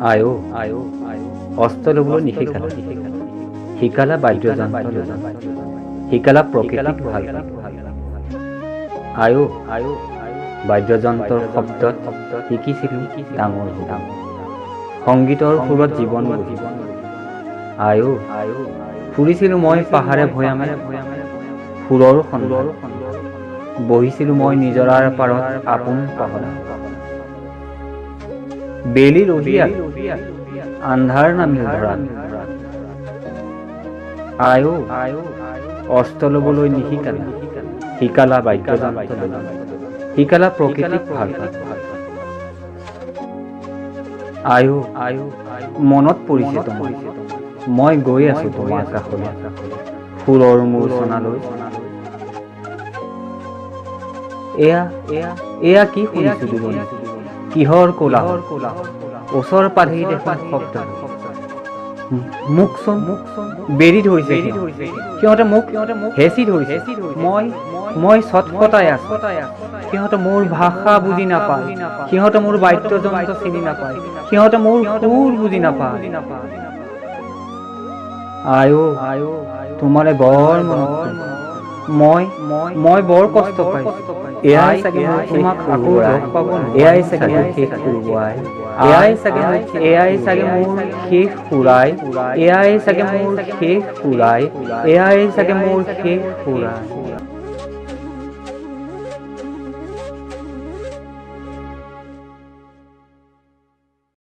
আয়ো অস্ত ল'বলৈ নিশিকালা শিকালা বাদ্যযন্ত্ৰ শিকালা প্ৰকৃতিক ভাল আয়ো বাদ্যযন্ত্ৰৰ শব্দত শিকিছিলোঁ ডাঙৰ সংগীতৰ সুৰত জীৱন আয়ো ফুৰিছিলোঁ মই পাহাৰে ভৈয়ামে সুৰৰ সন্ধান বহিছিলোঁ মই নিজৰাৰ পাৰত আপোন পাহৰা বেলি ৰহিয়া আন্ধাৰ নামিল ধৰাত আয়ো অস্ত ল'বলৈ নিশিকালা শিকালা বাদ্যযন্ত্ৰ শিকালা প্ৰকৃতিক ভাল আয়ো মনত পৰিছে তোমাৰ মই গৈ আছো তোমাৰ কাষলৈ সুৰৰ মূৰ্ছনালৈ এয়া কি শুনিছো দুজনী কিহৰ কোলাহল ওচৰ পাধি দেখা শব্দ মুখচোন বেৰি ধৰিছে সিহঁতে মোক হেঁচি ধৰিছে মই চটফটাই আছো সিহঁতে মোৰ ভাষা বুজি নাপায় সিহঁতে মোৰ বাদ্যযন্ত্ৰ চিনি নাপায় সিহঁতে মোৰ সুৰ বুজি নাপায় আয়ো তোমাৰে বৰ মনত মই বৰ কষ্ট পাইছো এয়াই চাগে তোমাক আকৌ লগ পাব এয়াই চাগে মোৰ শেষ ফুৰুৱাই এয়াই চাগে মোৰ শেষ ফুৰাই এয়াই চাগে মোৰ শেষ ফুৰাই এয়াই চাগে মোৰ শেষ ফুৰাই